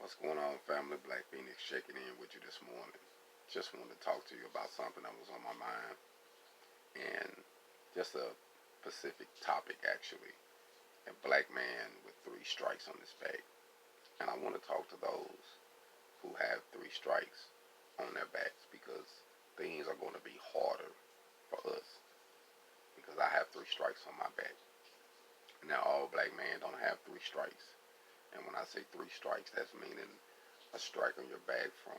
What's going on, family? Black Feniks checking in with you this morning. Just wanted to talk to you about something that was on my mind, and just a specific topic, actually. A black man with three strikes on his back. And I want to talk to those who have three strikes on their backs, because things are going to be harder for us, because I have three strikes on my back. Now, all black men don't have three strikes. And when I say three strikes, that's meaning a strike on your back from,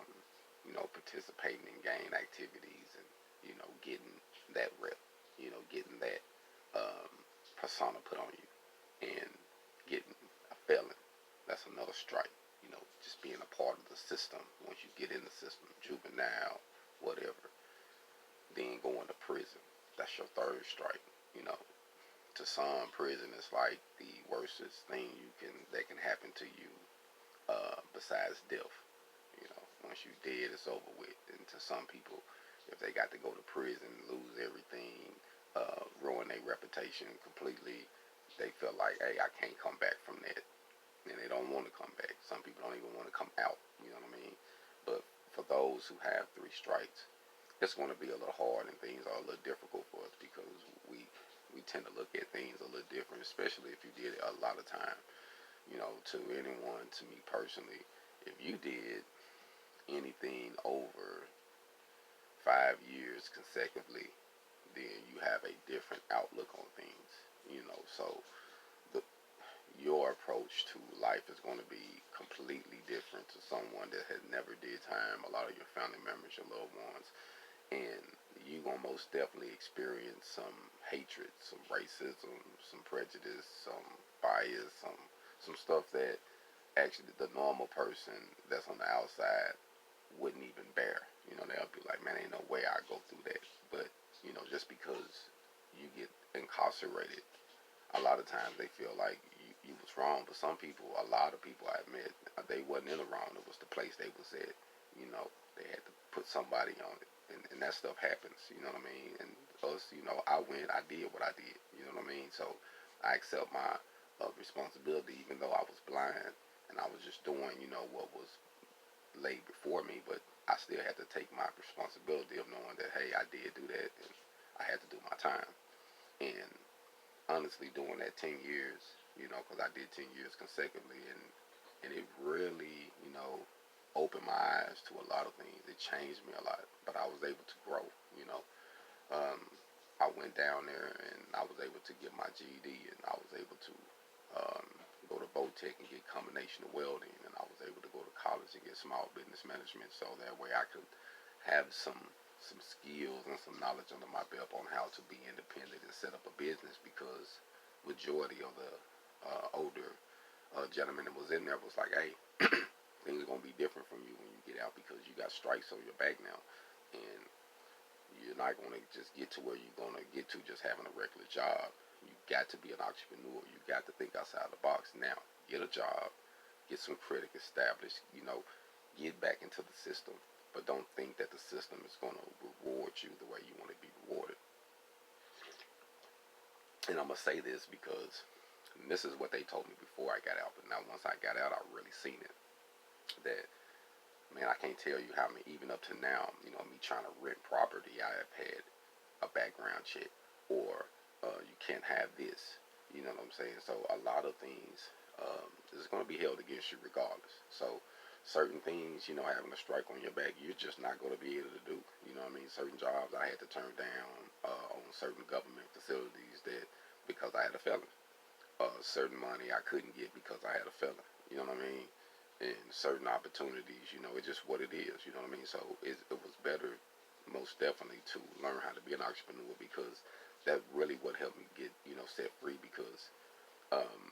participating in gang activities and, getting that rep, getting that um, persona put on you, and getting a felon. That's another strike. Just being a part of the system. Once you get in the system, juvenile, whatever, then going to prison. That's your third strike. To some, prison is like the worstest thing that can happen to you, besides death. Once you're dead, it's over with. And to some people, if they got to go to prison, lose everything, ruin their reputation completely, they feel like, hey, I can't come back from that, and they don't want to come back. Some people don't even want to come out. You know what I mean? But for those who have three strikes, it's going to be a little hard, and things are a little difficult for us, because we tend to look at things a little different, especially if you did it a lot of time. To anyone, to me personally, if you did anything over 5 years consecutively, then you have a different outlook on things. So the your approach to life is going to be completely different to someone that has never did time. A lot of your family members, your loved ones, and you're going to most definitely experience some hatred, some racism, some prejudice, some bias, some stuff that actually the normal person that's on the outside wouldn't even bear. They'll be like, man, ain't no way I go through that. But, just because you get incarcerated, a lot of times they feel like you was wrong. But some people, a lot of people, I admit, they wasn't in the wrong. It was the place they was at. They had to put somebody on it. And that stuff happens, you know what I mean? And us, I went, I did what I did, you know what I mean? So I accept my responsibility, even though I was blind and I was just doing, what was laid before me. But I still had to take my responsibility of knowing that, hey, I did do that, and I had to do my time. And honestly, doing that 10 years, because I did 10 years consecutively, and it really, opened my eyes to a lot of things. It changed me a lot, but I was able to grow. You know, um, I went down there and I was able to get my GED, and I was able to um, go to Botech and get combination of welding, and I was able to go to college and get small business management, so that way I could have some skills and some knowledge under my belt on how to be independent and set up a business, because majority of the older gentleman that was in there was like, hey, things are going to be different from you when you get out, because you got strikes on your back now, and you're not going to just get to where you're going to get to just having a regular job. You got to be an entrepreneur. You got to think outside the box. Now, get a job, get some credit established, get back into the system, but don't think that the system is going to reward you the way you want to be rewarded. And I'm going to say this because this is what they told me before I got out, but now once I got out, I really seen it. That, man, I can't tell you how many, even up to now, me trying to rent property, I have had a background check, or you can't have this. You know what I'm saying? So a lot of things is going to be held against you regardless. So certain things, having a strike on your back, you're just not going to be able to do. You know what I mean? Certain jobs I had to turn down on certain government facilities, that because I had a felon. Certain money I couldn't get because I had a felon. You know what I mean? And certain opportunities, it's just what it is. You know what I mean? So it was better, most definitely, to learn how to be an entrepreneur, because that really what helped me get, set free, because um,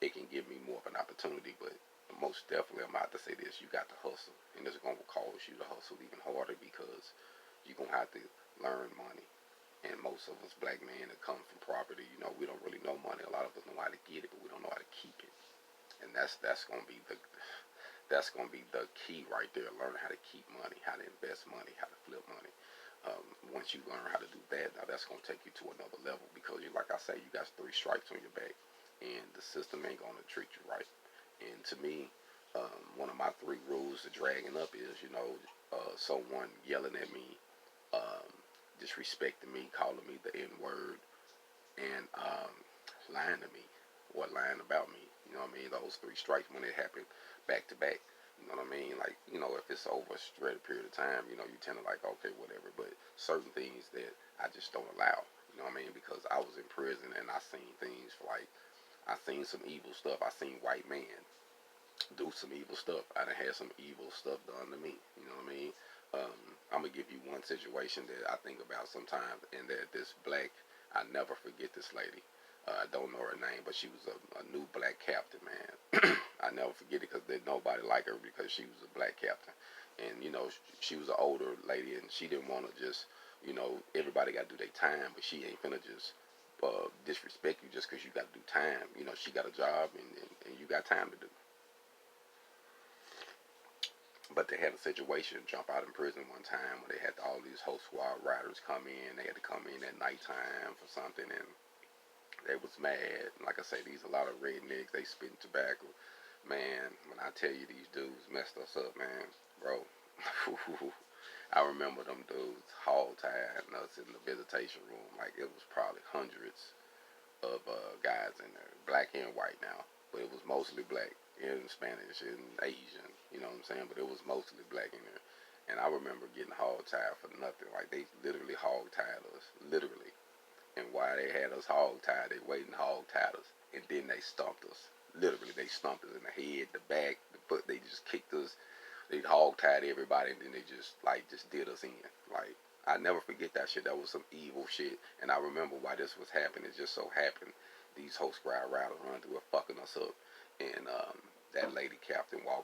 it can give me more of an opportunity. But most definitely, I'm about to say this: you got to hustle, and it's going to cause you to hustle even harder, because you're going to have to learn money. And most of us black men that come from property, we don't really know money. A lot of us know how to get it, but we don't know how to keep it. And that's gonna be the key right there. Learn how to keep money, how to invest money, how to flip money. Once you learn how to do that, now that's gonna take you to another level, because like I say, you got three strikes on your back, and the system ain't gonna treat you right. And to me, one of my used to dragging up is, someone yelling at me, um, disrespecting me, calling me the N word, and lying to me or lying about me. You know what I mean? Those three strikes when it happened back to back. You know what I mean? Like, if it's over a straight period of time, you tend to like, okay, whatever. But certain things that I just don't allow. You know what I mean? Because I was in prison and I seen things like, I seen some evil stuff. I seen white men do some evil stuff. I done had some evil stuff done to me. You know what I mean? I'm gonna give you one situation that I think about sometimes, and that this black, I never forget this lady. I don't know her name, but she was a new black captain, man. I never forget it because there's nobody like her because she was a black captain, and she was an older lady, and she didn't want to just, everybody got to do their time, but she ain't finna just disrespect you just because you got to do time. She got a job, and you got time to do. But they had a situation jump out in prison one time where they had all these whole squad riders come in. They had to come in at nighttime for something, and they was mad. Like I say, these a lot of rednecks. They spitting tobacco. Man, when I tell you these dudes messed us up, man, bro. I remember them dudes hog tying us in the visitation room. Like it was probably hundreds of guys in there, black and white now, but it was mostly black and Spanish and Asian. You know what I'm saying? But it was mostly black in there. And I remember getting hog tied for nothing. Like they literally hog tied us, literally. And while they had us hog tied, they waiting hog tied us, and then they stumped us. Literally, they stumped us in the head, the back, the foot. They just kicked us. They hog tied everybody, and then they just did us in. Like I never forget that shit. That was some evil shit. And I remember why this was happening. It just so happened these host squad riders run through it, fucking us up. And that lady captain walked